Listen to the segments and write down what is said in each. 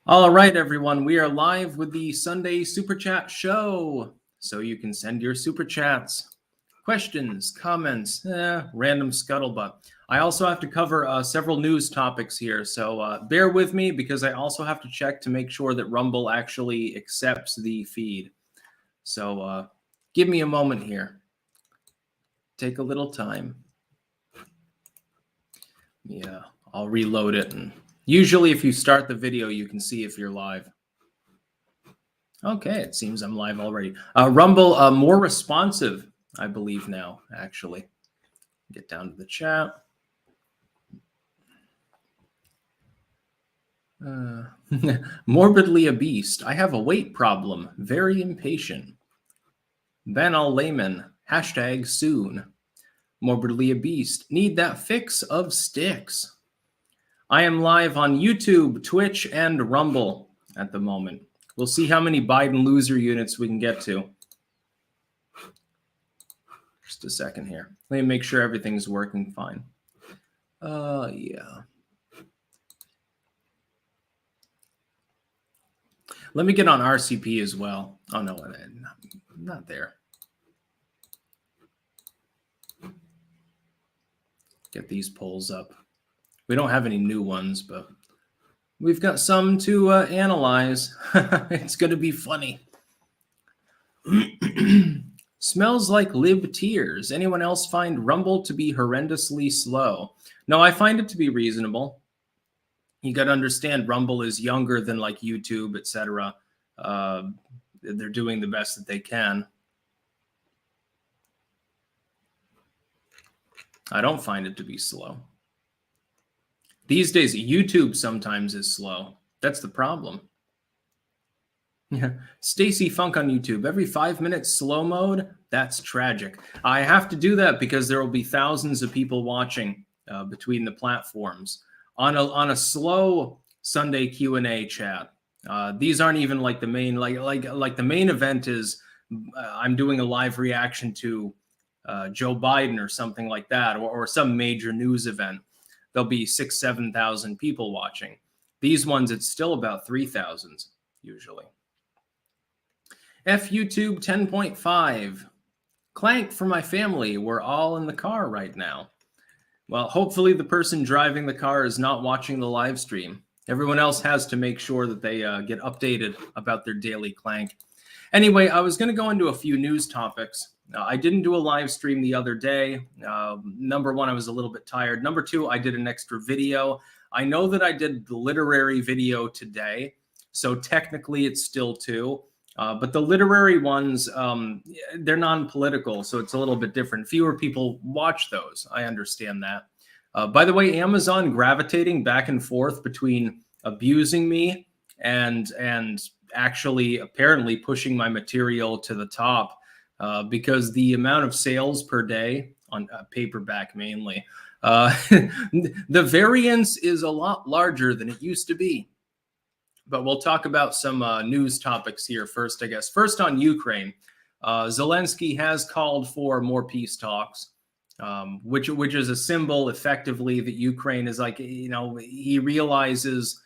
All right, everyone, we are live with the Sunday Super Chat show. So you can send your Super Chats, questions, comments, random scuttlebutt. I also have to cover several news topics here, so bear with me because I also have to check to make sure that Rumble actually accepts the feed. So give me a moment here. Take a little time. Yeah, I'll reload it. And usually if you start the video, you can see if you're live. Okay, it seems I'm live already. Rumble, more responsive, I believe now, actually. Get down to the chat. Morbidly obese. I have a weight problem. Very impatient. Ben Al Layman. Hashtag soon. Morbidly obese. Need that fix of Styx. I am live on YouTube, Twitch, and Rumble at the moment. We'll see how many Biden loser units we can get to. Just a second here. Let me make sure everything's working fine. Yeah. Let me get on RCP as well. Oh, no, not there. Get these polls up. We don't have any new ones, but we've got some to analyze. It's going to be funny. Smells like lib tears. Anyone else find Rumble to be horrendously slow? No, I find it to be reasonable. You got to understand Rumble is younger than like YouTube, etc. They're doing the best that they can. I don't find it to be slow. These days, YouTube sometimes is slow. That's the problem. Yeah, Stacy Funk on YouTube. Every 5 minutes slow mode. That's tragic. I have to do that because there will be thousands of people watching between the platforms on a slow Sunday Q&A chat. These aren't even like the main like the main event is. I'm doing a live reaction to Joe Biden or something like that, or some major news event. There'll be 6,000-7,000 people watching. These ones, it's still about 3,000 usually. F YouTube 10.5. Clank for my family. We're all in the car right now. Well, hopefully the person driving the car is not watching the live stream. Everyone else has to make sure that they get updated about their daily clank. Anyway, I was going to go into a few news topics. I didn't do a live stream the other day. Number one, I was a little bit tired. Number two, I did an extra video. I know that I did the literary video today, so technically it's still two. But the literary ones, they're non-political, so it's a little bit different. Fewer people watch those. I understand that. By the way, Amazon gravitating back and forth between abusing me and actually apparently pushing my material to the top because the amount of sales per day on paperback mainly, the variance is a lot larger than it used to be. But we'll talk about some news topics here first, I guess. First on Ukraine, Zelensky has called for more peace talks, which is a symbol effectively that Ukraine is like, you know, he realizes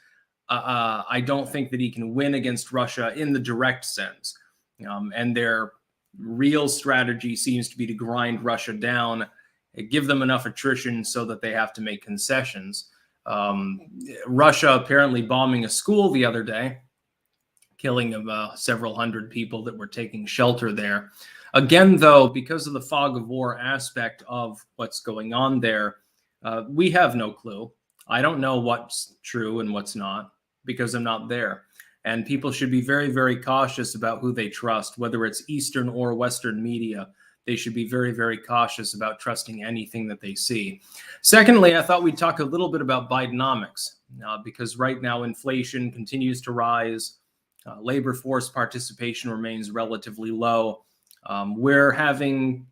I don't think that he can win against Russia in the direct sense. And their real strategy seems to be to grind Russia down, give them enough attrition so that they have to make concessions. Russia apparently bombing a school the other day, killing several hundred people that were taking shelter there. Again, though, because of the fog of war aspect of what's going on there, we have no clue. I don't know what's true and what's not because I'm not there. And people should be very, very cautious about who they trust, whether it's Eastern or Western media. They should be very, very cautious about trusting anything that they see. Secondly, I thought we'd talk a little bit about Bidenomics because right now inflation continues to rise. Labor force participation remains relatively low. We're having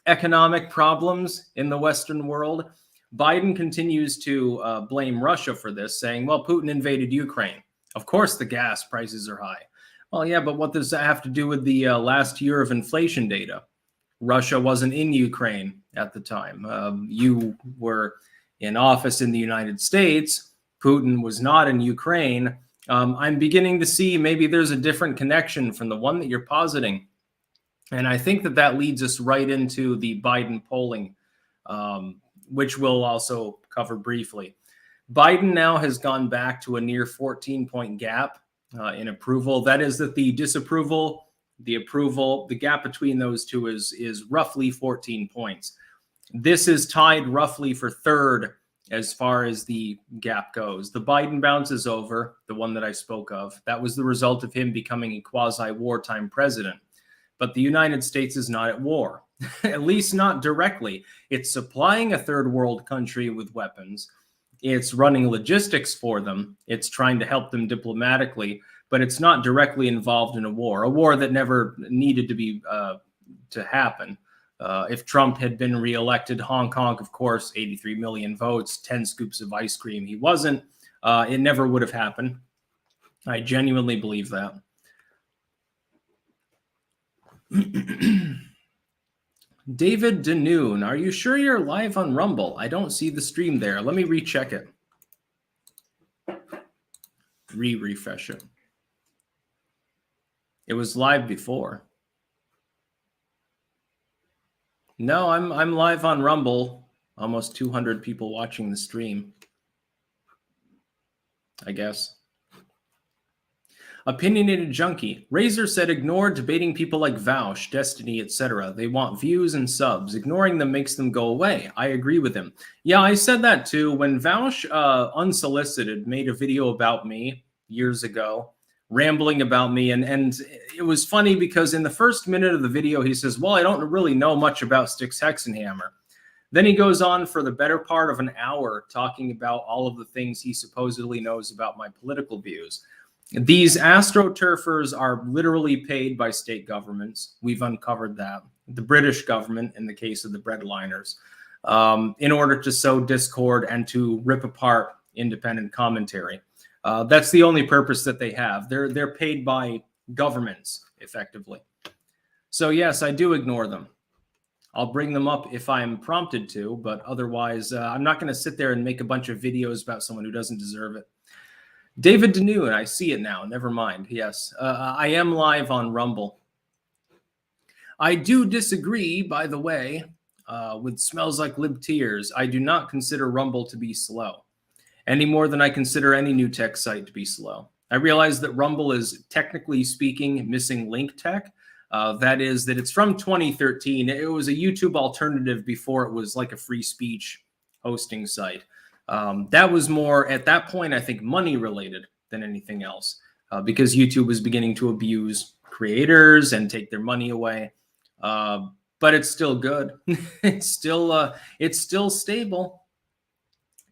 economic problems in the Western world. Biden continues to blame Russia for this, saying, well, Putin invaded Ukraine. Of course, the gas prices are high. Well, yeah, but what does that have to do with the last year of inflation data? Russia wasn't in Ukraine at the time. You were in office in the United States. Putin was not in Ukraine. I'm beginning to see maybe there's a different connection from the one that you're positing. And I think that that leads us right into the Biden polling, which we'll also cover briefly. Biden now has gone back to a near 14-point gap in approval. That is that the disapproval, the approval, the gap between those two is roughly 14 points. This is tied roughly for third as far as the gap goes. The Biden bounce is over, the one that I spoke of. That was the result of him becoming a quasi-wartime president. But the United States is not at war, at least not directly. It's supplying a third world country with weapons. It's running logistics for them. It's trying to help them diplomatically, but it's not directly involved in a war that never needed to be to happen. If Trump had been reelected, Hong Kong, of course, 83 million votes, 10 scoops of ice cream. He wasn't. It never would have happened. I genuinely believe that. David Denoon, are you sure you're live on Rumble? I don't see the stream there. Let me recheck it. Refresh it. It was live before. No, I'm live on Rumble. Almost 200 people watching the stream, I guess. Opinionated Junkie. Razor said ignore debating people like Vaush, Destiny, etc. They want views and subs. Ignoring them makes them go away. I agree with him. Yeah, I said that too. When Vaush, unsolicited, made a video about me years ago, rambling about me. And it was funny because in the first minute of the video, he says, well, I don't really know much about Styxhexenhammer. Then he goes on for the better part of an hour talking about all of the things he supposedly knows about my political views. These astroturfers are literally paid by state governments. We've uncovered that. The British government, in the case of the breadliners, in order to sow discord and to rip apart independent commentary. That's the only purpose that they have. They're paid by governments, effectively. So yes, I do ignore them. I'll bring them up if I'm prompted to, but otherwise, I'm not going to sit there and make a bunch of videos about someone who doesn't deserve it. David Denoon, I see it now. Never mind. Yes, I am live on Rumble. I do disagree, by the way, with Smells Like Lib Tears. I do not consider Rumble to be slow, any more than I consider any new tech site to be slow. I realize that Rumble is, technically speaking, missing link tech. That is that it's from 2013. It was a YouTube alternative before it was like a free speech hosting site. That was more, at that point, I think, money related than anything else, because YouTube was beginning to abuse creators and take their money away. But it's still good. It's still stable.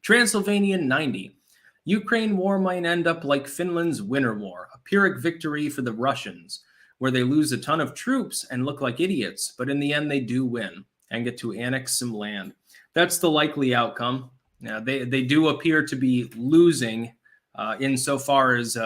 Transylvanian 90. Ukraine war might end up like Finland's Winter War, a Pyrrhic victory for the Russians, where they lose a ton of troops and look like idiots, but in the end they do win and get to annex some land. That's the likely outcome. Now, they do appear to be losing insofar as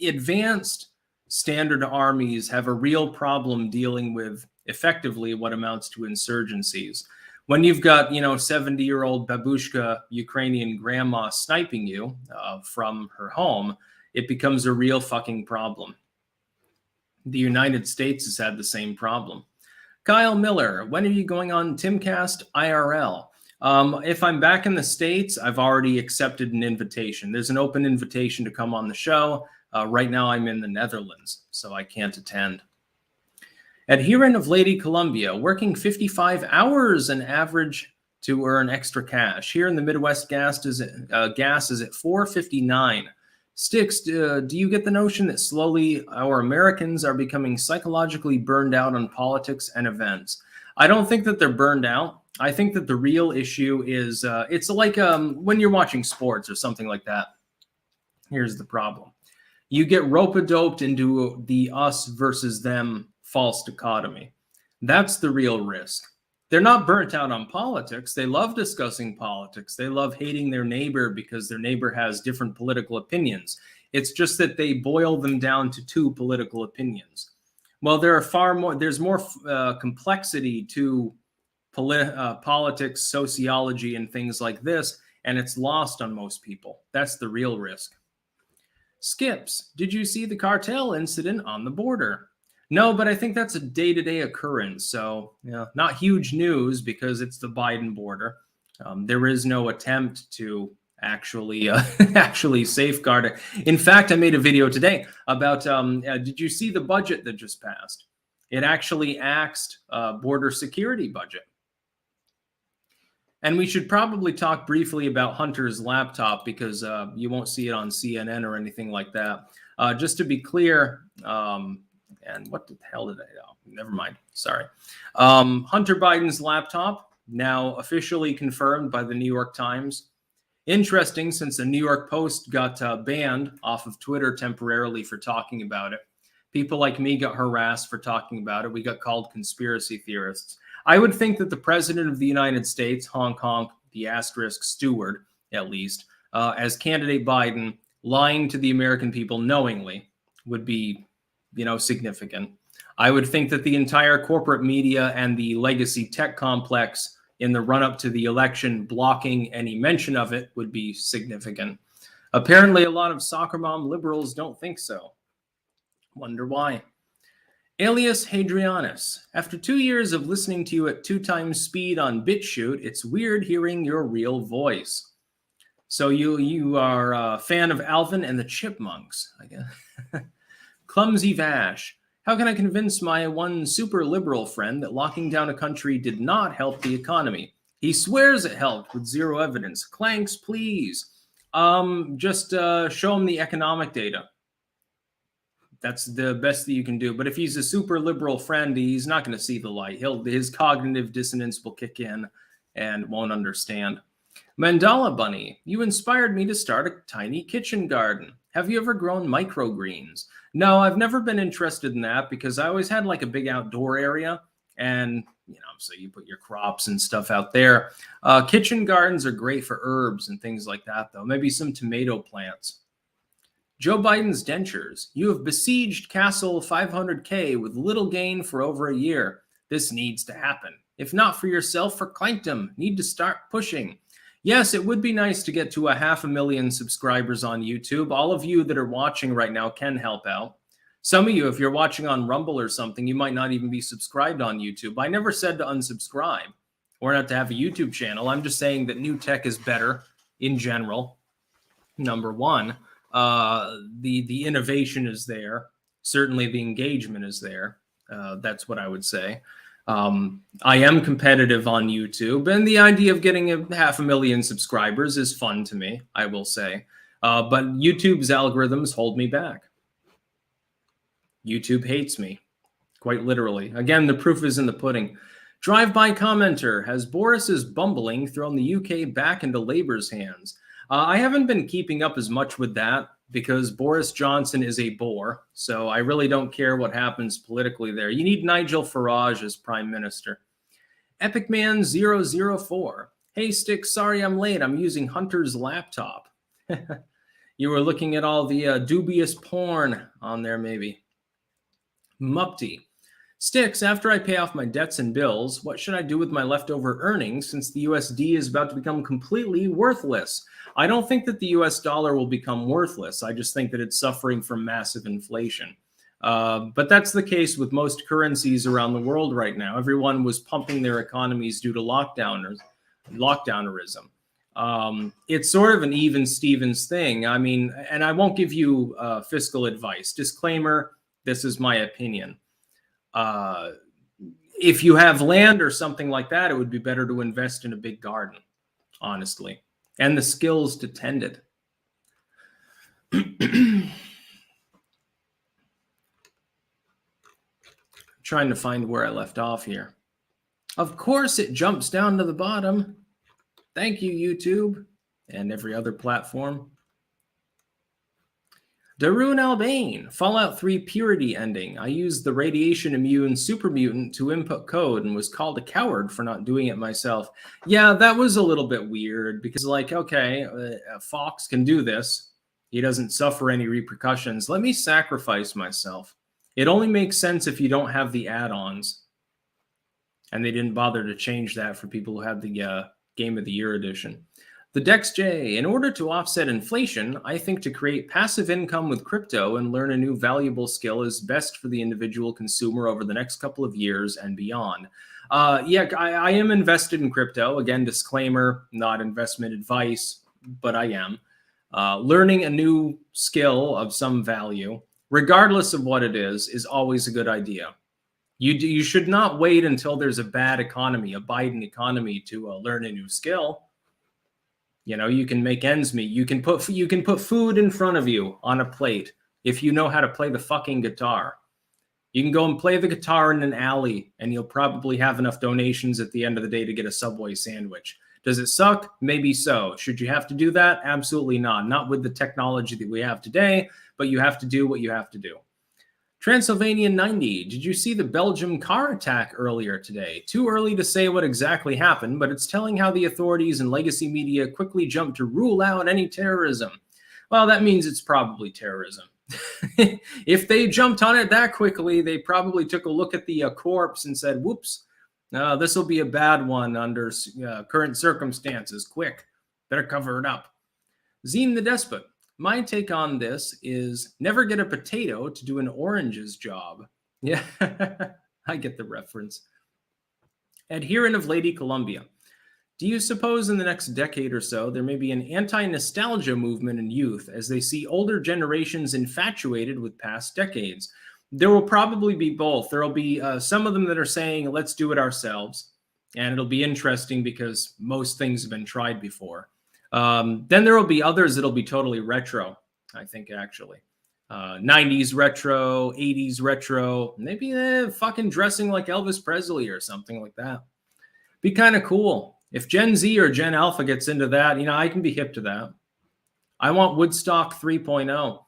advanced standard armies have a real problem dealing with effectively what amounts to insurgencies. When you've got, 70-year-old babushka Ukrainian grandma sniping you from her home, it becomes a real fucking problem. The United States has had the same problem. Kyle Miller, when are you going on Timcast IRL? If I'm back in the States, I've already accepted an invitation. There's an open invitation to come on the show. Right now I'm in the Netherlands, so I can't attend. Adherent of Lady Columbia, working 55 hours an average to earn extra cash. Here in the Midwest, gas is at $4.59. Styx, do you get the notion that slowly our Americans are becoming psychologically burned out on politics and events? I don't think that they're burned out. I think that the real issue is it's like when you're watching sports or something like that. Here's the problem. You get rope-a-doped into the us versus them false dichotomy. That's the real risk. They're not burnt out on politics. They love discussing politics. They love hating their neighbor because their neighbor has different political opinions. It's just that they boil them down to two political opinions. Well, there's more complexity to politics, sociology, and things like this, and it's lost on most people. That's the real risk. Skips, did you see the cartel incident on the border? No, but I think that's a day-to-day occurrence. So, not huge news because it's the Biden border. There is no attempt to actually actually safeguard it. In fact, I made a video today about did you see the budget that just passed? It actually axed border security budget. And we should probably talk briefly about Hunter's laptop because you won't see it on CNN or anything like that. Just to be clear, and what the hell did I know? Never mind. Sorry. Hunter Biden's laptop, now officially confirmed by the New York Times. Interesting, since the New York Post got banned off of Twitter temporarily for talking about it. People like me got harassed for talking about it. We got called conspiracy theorists. I would think that the president of the United States, honk honk, the asterisk steward, at least, as candidate Biden, lying to the American people knowingly would be, significant. I would think that the entire corporate media and the legacy tech complex in the run-up to the election blocking any mention of it would be significant. Apparently, a lot of soccer mom liberals don't think so. Wonder why. Alias Hadrianus, after 2 years of listening to you at 2 times speed on BitChute, it's weird hearing your real voice. So you are a fan of Alvin and the Chipmunks, I guess. Clumsy Vash, how can I convince my one super liberal friend that locking down a country did not help the economy? He swears it helped with zero evidence. Clanks, please. Just show him the economic data. That's the best that you can do. But if he's a super liberal friend, he's not going to see the light. His cognitive dissonance will kick in and won't understand. Mandala Bunny, you inspired me to start a tiny kitchen garden. Have you ever grown microgreens? No, I've never been interested in that because I always had like a big outdoor area. And, so you put your crops and stuff out there. Kitchen gardens are great for herbs and things like that, though. Maybe some tomato plants. Joe Biden's dentures. You have besieged Castle 500K with little gain for over a year. This needs to happen. If not for yourself, for Clankdom. Need to start pushing. Yes, it would be nice to get to 500,000 subscribers on YouTube. All of you that are watching right now can help out. Some of you, if you're watching on Rumble or something, you might not even be subscribed on YouTube. I never said to unsubscribe or not to have a YouTube channel. I'm just saying that new tech is better in general. Number one. The innovation is there. Certainly the engagement is there. That's what I would say. I am competitive on YouTube, and the idea of getting 500,000 subscribers is fun to me, I will say. But YouTube's algorithms hold me back. YouTube hates me, quite literally. Again, the proof is in the pudding. Drive-by commenter, has Boris's bumbling thrown the UK back into Labour's hands? I haven't been keeping up as much with that because Boris Johnson is a bore. So I really don't care what happens politically there. You need Nigel Farage as prime minister. EpicMan004. Hey, Styx, sorry I'm late. I'm using Hunter's laptop. You were looking at all the dubious porn on there, maybe. Mupty. Styx, after I pay off my debts and bills, what should I do with my leftover earnings since the USD is about to become completely worthless? I don't think that the US dollar will become worthless. I just think that it's suffering from massive inflation. But that's the case with most currencies around the world right now. Everyone was pumping their economies due to lockdownerism. It's sort of an even Stevens thing. I mean, and I won't give you fiscal advice. Disclaimer, this is my opinion. If you have land or something like that, it would be better to invest in a big garden, honestly, and the skills to tend it. Trying to find where I left off here. Of course, it jumps down to the bottom. Thank you, YouTube, and every other platform. Darun Albane, Fallout 3 purity ending. I used the radiation immune super mutant to input code and was called a coward for not doing it myself. Yeah, that was a little bit weird because, like, okay, Fox can do this. He doesn't suffer any repercussions. Let me sacrifice myself. It only makes sense if you don't have the add-ons. And they didn't bother to change that for people who have the Game of the Year edition. The DexJ, in order to offset inflation, I think to create passive income with crypto and learn a new valuable skill is best for the individual consumer over the next couple of years and beyond. Yeah, I am invested in crypto. Again, disclaimer, not investment advice, but I am. Learning a new skill of some value, regardless of what it is always a good idea. You should not wait until there's a bad economy, a Biden economy, to learn a new skill. You know, you can make ends meet. You can put food in front of you on a plate if you know how to play the fucking guitar. You can go and play the guitar in an alley, and you'll probably have enough donations at the end of the day to get a Subway sandwich. Does it suck? Maybe so. Should you have to do that? Absolutely not. Not with the technology that we have today, but you have to do what you have to do. Transylvania 90, did you see the Belgium car attack earlier today? Too early to say what exactly happened, but it's telling how the authorities and legacy media quickly jumped to rule out any terrorism. Well, that means it's probably terrorism. If they jumped on it that quickly, they probably took a look at the corpse and said, whoops, this will be a bad one under current circumstances. Quick, better cover it up. Zine the Despot. My take on this is never get a potato to do an orange's job. Yeah, I get the reference. Adherent of Lady Columbia. Do you suppose in the next decade or so there may be an anti-nostalgia movement in youth as they see older generations infatuated with past decades? There will probably be both. There will be some of them that are saying, let's do it ourselves. And it'll be interesting because most things have been tried before. Then there will be others that'll be totally retro, I think, actually. 90s retro, 80s retro, maybe fucking dressing like Elvis Presley or something like that. Be kind of cool. If Gen Z or Gen Alpha gets into that, you know, I can be hip to that. I want Woodstock 3.0.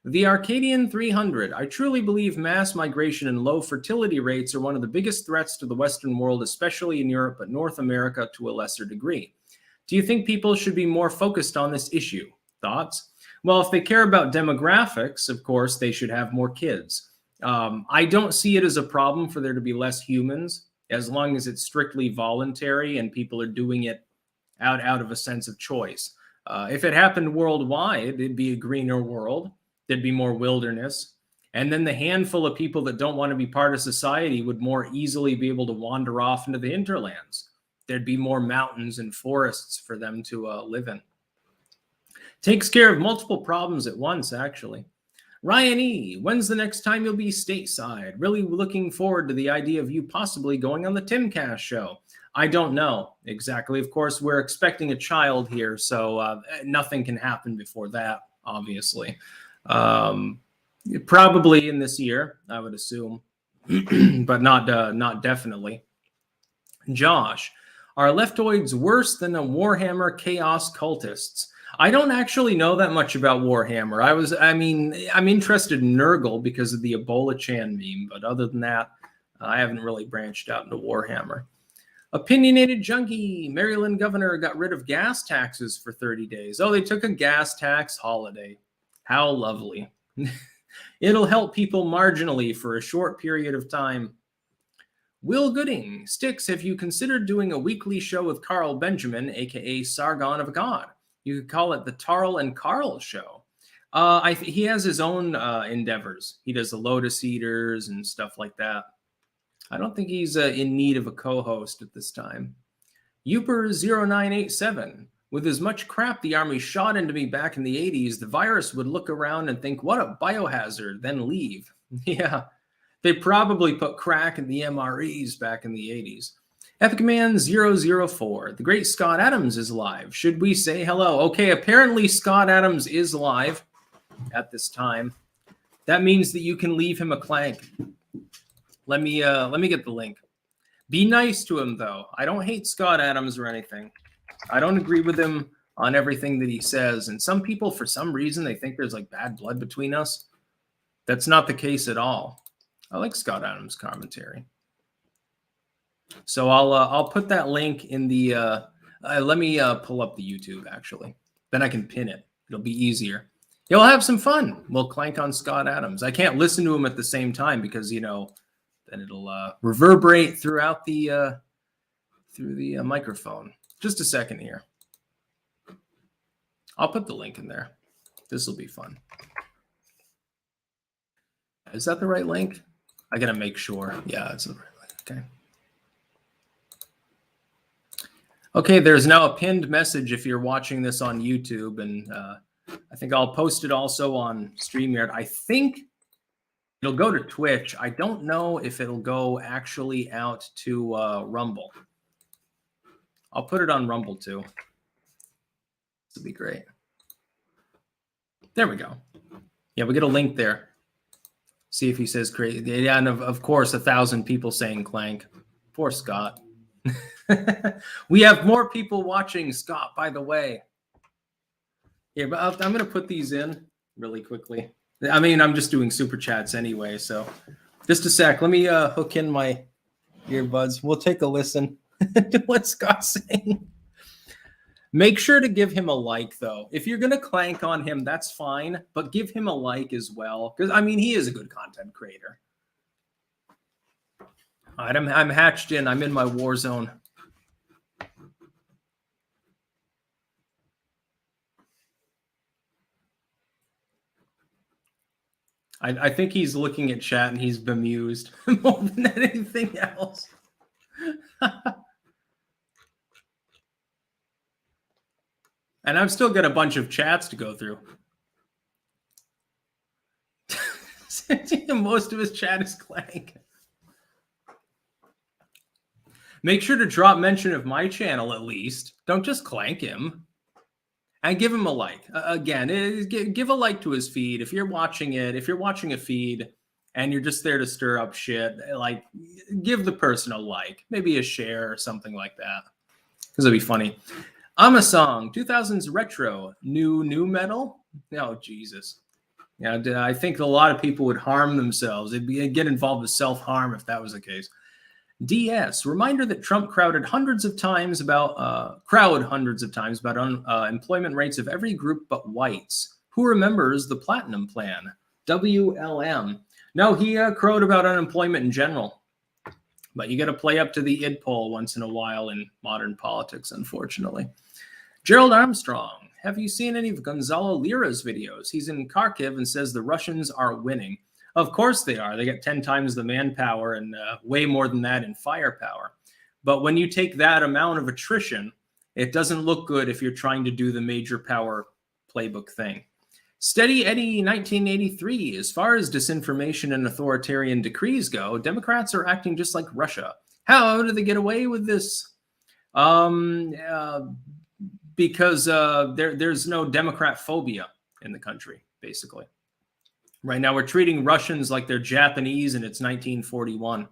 The Arcadian 300. I truly believe mass migration and low fertility rates are one of the biggest threats to the Western world, especially in Europe, but North America to a lesser degree. Do you think people should be more focused on this issue? Thoughts? Well, if they care about demographics, of course, they should have more kids. I don't see it as a problem for there to be less humans, as long as it's strictly voluntary and people are doing it out of a sense of choice. If it happened worldwide, it'd be a greener world. There'd be more wilderness. And then the handful of people that don't want to be part of society would more easily be able to wander off into the hinterlands. There'd be more mountains and forests for them to live in. Takes care of multiple problems at once, actually. Ryan E., when's the next time you'll be stateside? Really looking forward to the idea of you possibly going on the Timcast show. I don't know exactly. Of course, we're expecting a child here, so nothing can happen before that, obviously. Probably in this year, I would assume, but not definitely. Josh, are leftoids worse than the Warhammer Chaos cultists? I don't actually know that much about Warhammer. I'm interested in Nurgle because of the Ebola Chan meme, but other than that, I haven't really branched out into Warhammer. Opinionated Junkie, Maryland governor got rid of gas taxes for 30 days. Oh, they took a gas tax holiday. How lovely. It'll help people marginally for a short period of time. Will Gooding, Styx, have you considered doing a weekly show with Carl Benjamin, aka Sargon of Akkad? You could call it the Tarl and Carl show. He has his own endeavors. He does the Lotus Eaters and stuff like that. I don't think he's in need of a co-host at this time. Uper0987. With as much crap the Army shot into me back in the 80s, the virus would look around and think, what a biohazard, then leave. Yeah, they probably put crack in the MREs back in the 80s. EpicMan004. The great Scott Adams is live. Should we say hello? Okay, apparently Scott Adams is live at this time. That means that you can leave him a clank. Let me get the link. Be nice to him, though. I don't hate Scott Adams or anything. I don't agree with him on everything that he says. And some people, for some reason, they think there's like bad blood between us. That's not the case at all. I like Scott Adams' commentary. So I'll put that link in the. Let me pull up the YouTube actually. Then I can pin it. It'll be easier. Yeah, we'll have some fun. We'll clank on Scott Adams. I can't listen to him at the same time because then it'll reverberate throughout the through the microphone. Just a second here. I'll put the link in there. This will be fun. Is that the right link? I gotta make sure. Yeah, it's the right link. Okay. Okay, there's now a pinned message if you're watching this on YouTube, and I think I'll post it also on StreamYard. I think it'll go to Twitch. I don't know if it'll go actually out to Rumble. I'll put it on Rumble too. This would be great. There we go. Yeah, we get a link there. See if he says crazy. Yeah, and of course, 1,000 people saying Clank. Poor Scott. We have more people watching, Scott, by the way. Yeah, but I'm going to put these in really quickly. I mean, I'm just doing super chats anyway, so just a sec. Let me hook in my earbuds. We'll take a listen to what Scott's saying. Make sure to give him a like, though. If you're going to clank on him, that's fine, but give him a like as well, because, I mean, he is a good content creator. All right, I'm hatched in. I'm in my war zone. I think he's looking at chat and he's bemused more than anything else. And I've still got a bunch of chats to go through. Most of his chat is Clank. Make sure to drop mention of my channel at least. Don't just Clank him. And give him a like. Again, give a like to his feed. If you're watching it, if you're watching a feed and you're just there to stir up shit, like, give the person a like. Maybe a share or something like that. Because it'll be funny. I'm a song, 2000s retro, new metal. Oh, Jesus. Yeah, I think a lot of people would harm themselves. It'd get involved with self-harm if that was the case. DS, reminder that Trump crowded hundreds of times about employment rates of every group but whites. Who remembers the Platinum Plan? WLM. No, he crowed about unemployment in general. But you got to play up to the id poll once in a while in modern politics, unfortunately. Gerald Armstrong, have you seen any of Gonzalo Lira's videos? He's in Kharkiv and says the Russians are winning. Of course they are. They get 10 times the manpower and way more than that in firepower. But when you take that amount of attrition, it doesn't look good if you're trying to do the major power playbook thing. Steady Eddie 1983, as far as disinformation and authoritarian decrees go, Democrats are acting just like Russia. How do they get away with this? Because there's no Democrat phobia in the country, basically. Right now, we're treating Russians like they're Japanese and it's 1941.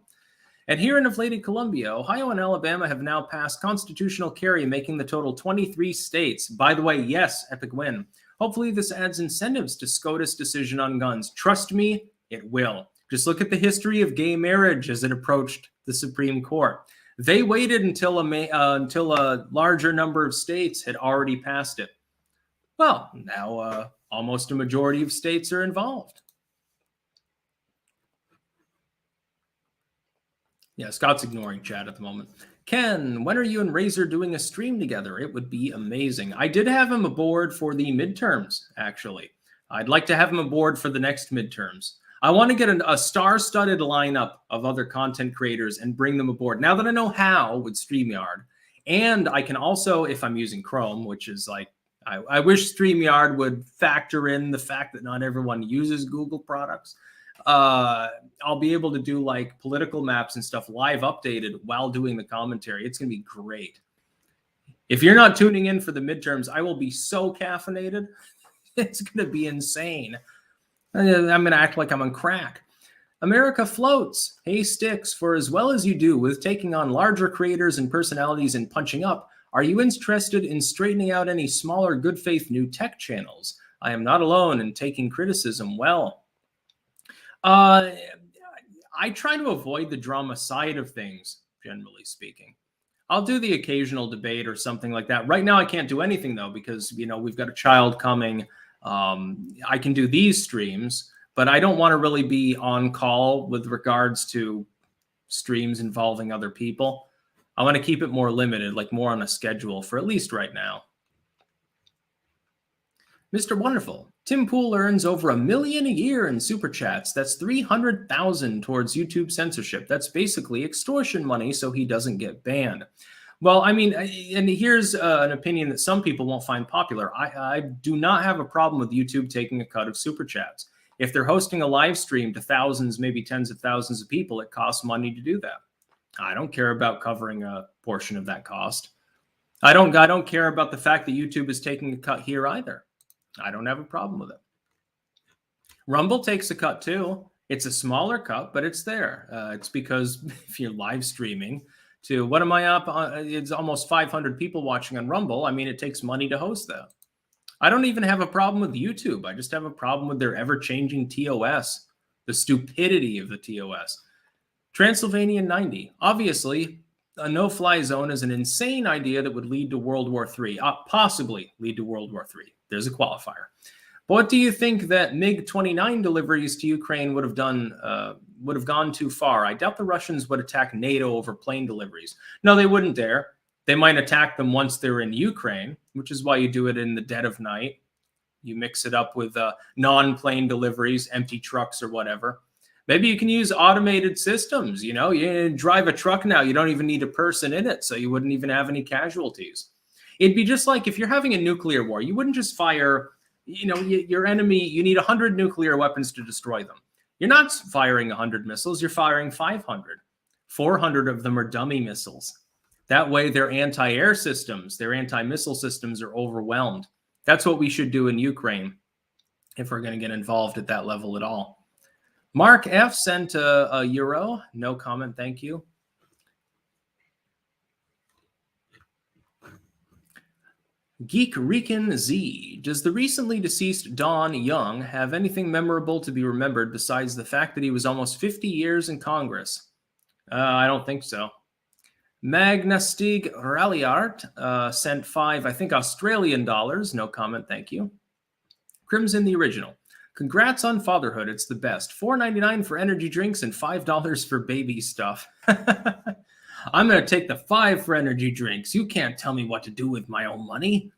And here in inflated Columbia, Ohio and Alabama have now passed constitutional carry, making the total 23 states. By the way, yes, epic win. Hopefully this adds incentives to SCOTUS decision on guns. Trust me, it will. Just look at the history of gay marriage as it approached the Supreme Court. They waited until a larger number of states had already passed it. Well, now almost a majority of states are involved. Yeah, Scott's ignoring chat at the moment. Ken, when are you and Razor doing a stream together? It would be amazing. I did have him aboard for the midterms, actually. I'd like to have him aboard for the next midterms. I want to get a star-studded lineup of other content creators and bring them aboard. Now that I know how with StreamYard, and I can also, if I'm using Chrome, which is like, I wish StreamYard would factor in the fact that not everyone uses Google products. I'll be able to do like political maps and stuff live updated while doing the commentary. It's going to be great. If you're not tuning in for the midterms, I will be so caffeinated. It's going to be insane. I'm going to act like I'm on crack. America floats. Hey, Styx, for as well as you do with taking on larger creators and personalities and punching up, are you interested in straightening out any smaller good faith new tech channels? I am not alone in taking criticism well. I try to avoid the drama side of things, generally speaking. I'll do the occasional debate or something like that. Right now, I can't do anything, though, because, you know, we've got a child coming. I can do these streams, but I don't want to really be on call with regards to streams involving other people. I want to keep it more limited, like more on a schedule for at least right now. Mr. Wonderful. Tim Pool earns over $1 million a year in super chats. That's 300,000 towards YouTube censorship. That's basically extortion money, so he doesn't get banned. Well, I mean, and here's an opinion that some people won't find popular. I do not have a problem with YouTube taking a cut of super chats. If they're hosting a live stream to thousands, maybe tens of thousands of people, it costs money to do that. I don't care about covering a portion of that cost. I don't care about the fact that YouTube is taking a cut here either. I don't have a problem with it. Rumble takes a cut too. It's a smaller cut, but it's there. It's because if you're live streaming to, what am I up? It's almost 500 people watching on Rumble. I mean, it takes money to host that. I don't even have a problem with YouTube. I just have a problem with their ever-changing TOS, the stupidity of the TOS. Transylvania 90. Obviously, a no-fly zone is an insane idea that would lead to World War III, possibly lead to World War III. There's a qualifier. But what do you think that MiG-29 deliveries to Ukraine would have gone too far? I doubt the Russians would attack NATO over plane deliveries. No, they wouldn't dare. They might attack them once they're in Ukraine, which is why you do it in the dead of night. You mix it up with non-plane deliveries, empty trucks or whatever. Maybe you can use automated systems. You know, you drive a truck now, you don't even need a person in it, so you wouldn't even have any casualties. It'd be just like if you're having a nuclear war, you wouldn't just fire, you know, your enemy, you need 100 nuclear weapons to destroy them. You're not firing 100 missiles, you're firing 500. 400 of them are dummy missiles. That way their anti-air systems, their anti-missile systems are overwhelmed. That's what we should do in Ukraine if we're going to get involved at that level at all. Mark F. sent a euro. No comment, thank you. Geek Rican Z. Does the recently deceased Don Young have anything memorable to be remembered besides the fact that he was almost 50 years in Congress? I don't think so. Magnastig Ralliart sent 5, I think, Australian dollars. No comment, thank you. Crimson the Original. Congrats on fatherhood. It's the best. $4.99 for energy drinks and $5 for baby stuff. I'm going to take the 5 for energy drinks. You can't tell me what to do with my own money.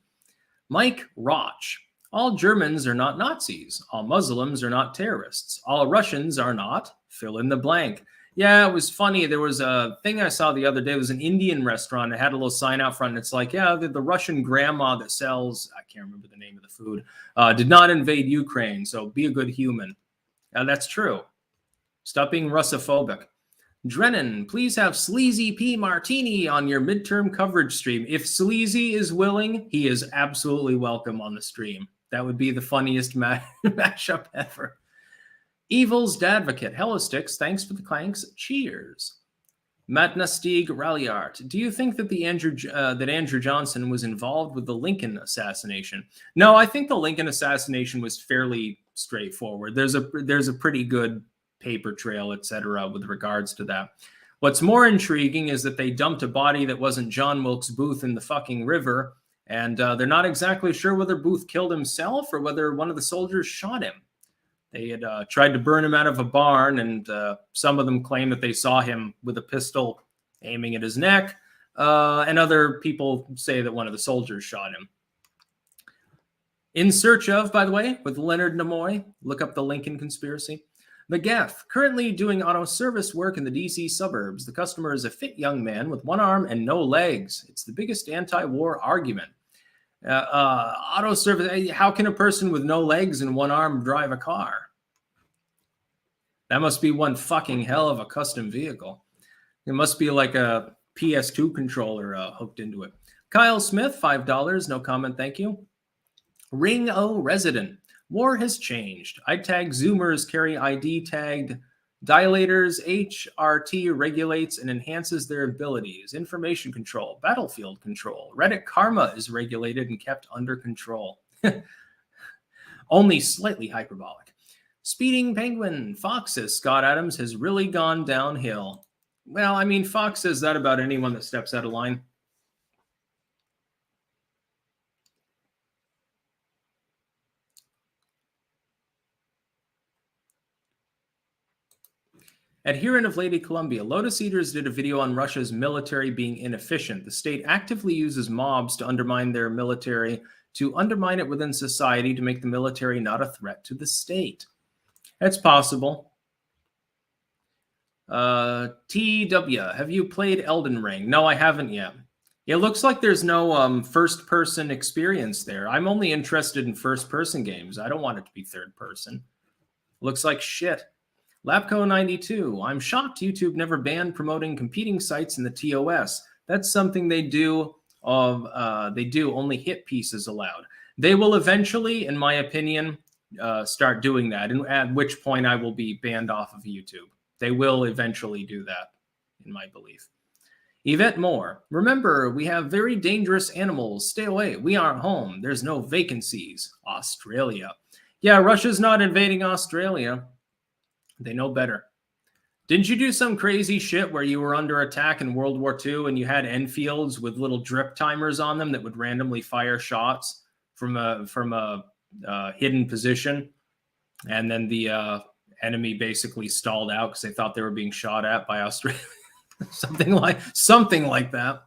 Mike Roch. All Germans are not Nazis. All Muslims are not terrorists. All Russians are not. Fill in the blank. Yeah, it was funny. There was a thing I saw the other day. It was an Indian restaurant. It had a little sign out front. And it's like, yeah, the Russian grandma that sells, I can't remember the name of the food, did not invade Ukraine. So be a good human. That's true. Stop being Russophobic. Drennan, please have Sleazy P Martini on your midterm coverage stream. If Sleazy is willing, he is absolutely welcome on the stream. That would be the funniest mashup ever. Evil's Dadvocate. Hello, Styx. Thanks for the clanks. Cheers. Matnastig Ralliart. Do you think that Andrew Johnson was involved with the Lincoln assassination? No, I think the Lincoln assassination was fairly straightforward. There's a pretty good paper trail, etc., with regards to that. What's more intriguing is that they dumped a body that wasn't John Wilkes Booth in the fucking river, and they're not exactly sure whether Booth killed himself or whether one of the soldiers shot him. They had tried to burn him out of a barn, and some of them claim that they saw him with a pistol aiming at his neck, and other people say that one of the soldiers shot him. In Search Of, by the way, with Leonard Nimoy, look up the Lincoln Conspiracy. The Geth, currently doing auto service work in the DC suburbs. The customer is a fit young man with one arm and no legs. It's the biggest anti-war argument. Auto service, how can a person with no legs and one arm drive a car? That must be one fucking hell of a custom vehicle. It must be like a PS2 controller hooked into it. Kyle Smith, $5. No comment, thank you. Ring O Resident. War has changed. iTag Zoomers carry ID tagged dilators. HRT regulates and enhances their abilities. Information control, battlefield control. Reddit Karma is regulated and kept under control. Only slightly hyperbolic. Speeding Penguin. Fox says Scott Adams has really gone downhill. Well, I mean, Fox says that about anyone that steps out of line. Adherent of Lady Columbia, Lotus Eaters did a video on Russia's military being inefficient. The state actively uses mobs to undermine their military to undermine it within society to make the military not a threat to the state. It's possible. TW, have you played Elden Ring? No, I haven't yet. It looks like there's no first-person experience there. I'm only interested in first-person games. I don't want it to be third-person. Looks like shit. Lapco92, I'm shocked YouTube never banned promoting competing sites in the TOS. That's something they do. They do only hit pieces allowed. They will eventually, in my opinion, start doing that, and at which point I will be banned off of YouTube. They will eventually do that, in my belief. Yvette Moore, remember, we have very dangerous animals. Stay away. We aren't home. There's no vacancies. Australia. Yeah, Russia's not invading Australia. They know better. Didn't you do some crazy shit where you were under attack in World War II and you had Enfields with little drip timers on them that would randomly fire shots from a hidden position, and then the enemy basically stalled out because they thought they were being shot at by Australia? something like that.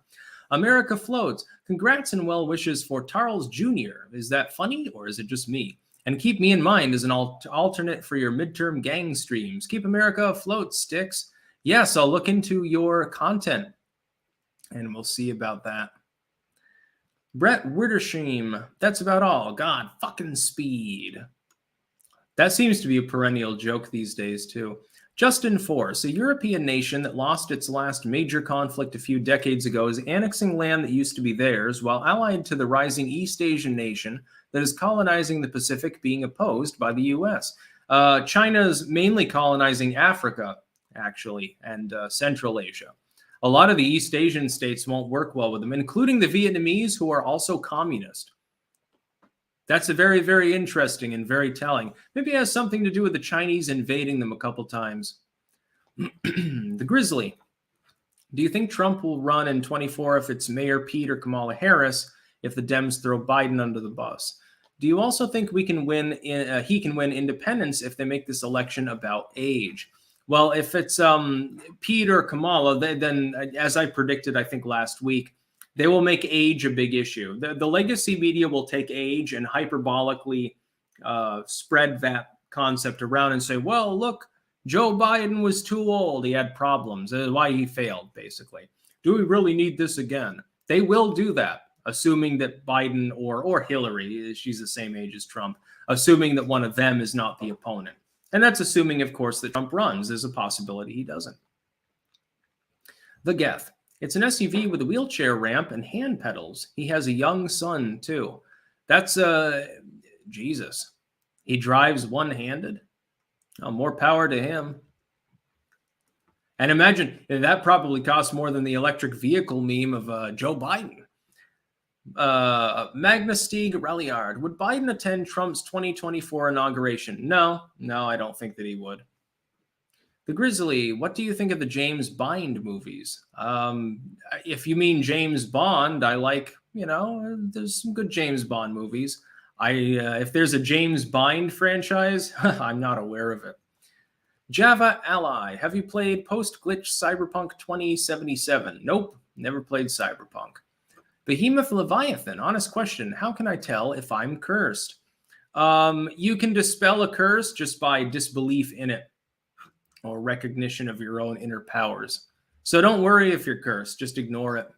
America floats. Congrats and well wishes for Charles Jr. Is that funny or is it just me? And keep me in mind as an alternate for your midterm gang streams. Keep America afloat, Styx. Yes, I'll look into your content and we'll see about that. Brett Wittersheim, that's about all. God, fucking speed. That seems to be a perennial joke these days, too. Justin Force, a European nation that lost its last major conflict a few decades ago, is annexing land that used to be theirs, while allied to the rising East Asian nation that is colonizing the Pacific, being opposed by the U.S. China's mainly colonizing Africa, actually, and Central Asia. A lot of the East Asian states won't work well with them, including the Vietnamese, who are also communist. That's a very, very interesting and very telling. Maybe it has something to do with the Chinese invading them a couple times. The Grizzly. Do you think Trump will run in 24 if it's Mayor Pete or Kamala Harris if the Dems throw Biden under the bus? Do you also think he can win independence if they make this election about age? Well, if it's Pete or Kamala, then as I predicted, I think last week, they will make age a big issue. The legacy media will take age and hyperbolically spread that concept around and say, well, look, Joe Biden was too old. He had problems. That's why he failed, basically. Do we really need this again? They will do that, assuming that Biden or Hillary, she's the same age as Trump, assuming that one of them is not the opponent. And that's assuming, of course, that Trump runs. There's a possibility he doesn't. The Geth. It's an SUV with a wheelchair ramp and hand pedals. He has a young son, too. That's, Jesus. He drives one-handed? Oh, more power to him. And imagine, that probably costs more than the electric vehicle meme of Joe Biden. Magnus Stieg Reliard. Would Biden attend Trump's 2024 inauguration? No, I don't think that he would. The Grizzly, what do you think of the James Bond movies? If you mean James Bond, I like, there's some good James Bond movies. If there's a James Bond franchise, I'm not aware of it. Java Ally, have you played Post-Glitch Cyberpunk 2077? Nope, never played Cyberpunk. Behemoth Leviathan, honest question, how can I tell if I'm cursed? You can dispel a curse just by disbelief in it, or recognition of your own inner powers. So don't worry if you're cursed, just ignore it.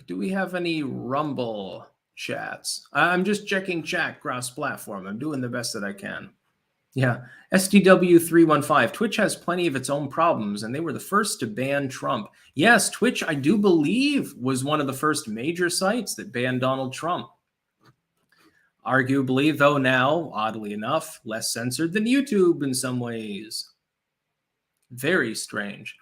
Do we have any Rumble chats? I'm just checking chat cross-platform. I'm doing the best that I can. Yeah, SDW315. Twitch has plenty of its own problems, and they were the first to ban Trump. Yes, Twitch, I do believe, was one of the first major sites that banned Donald Trump. Arguably, though now, oddly enough, less censored than YouTube in some ways. Very strange.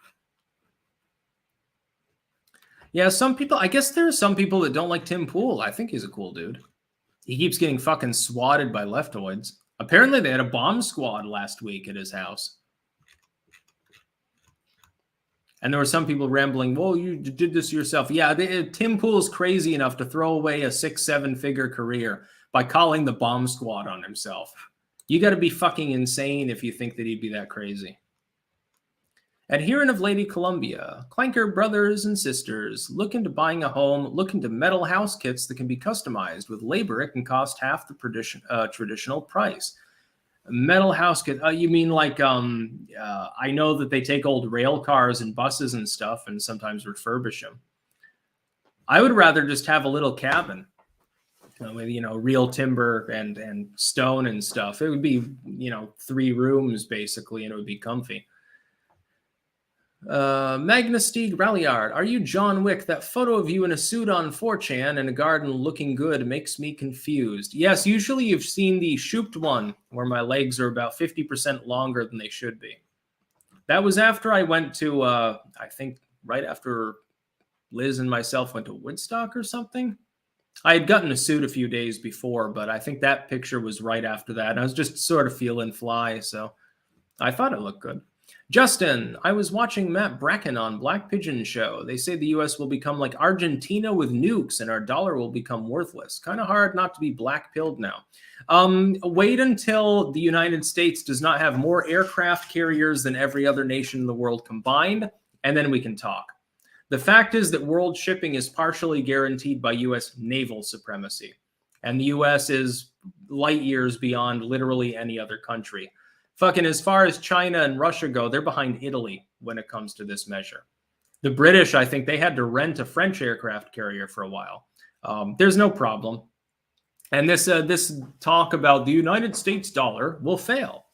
Yeah, some people, I guess there are some people that don't like Tim Pool. I think he's a cool dude. He keeps getting fucking swatted by leftoids. Apparently, they had a bomb squad last week at his house. And there were some people rambling, whoa, you did this yourself. Yeah, Tim Pool's crazy enough to throw away a 6-7 figure career by calling the bomb squad on himself. You got to be fucking insane if you think that he'd be that crazy. Adherent of Lady Columbia, Clanker brothers and sisters, look into buying a home, look into metal house kits that can be customized. With labor, it can cost half the traditional price. Metal house kit, you mean like, I know that they take old rail cars and buses and stuff and sometimes refurbish them. I would rather just have a little cabin with, real timber and stone and stuff. It would be, 3 rooms basically, and it would be comfy. Magnasteed Ralliard, are you John Wick? That photo of you in a suit on 4chan in a garden looking good makes me confused. Yes, usually you've seen the shooped one where my legs are about 50% longer than they should be. That was after I went to, I think right after Liz and myself went to Woodstock or something. I had gotten a suit a few days before, but I think that picture was right after that. And I was just sort of feeling fly, so I thought it looked good. Justin, I was watching Matt Bracken on Black Pigeon Show. They say the U.S. will become like Argentina with nukes and our dollar will become worthless. Kind of hard not to be black-pilled now. Wait until the United States does not have more aircraft carriers than every other nation in the world combined, and then we can talk. The fact is that world shipping is partially guaranteed by U.S. naval supremacy, and the U.S. is light years beyond literally any other country. Fucking as far as China and Russia go, they're behind Italy when it comes to this measure. The British, I think they had to rent a French aircraft carrier for a while. There's no problem. And this talk about the United States dollar will fail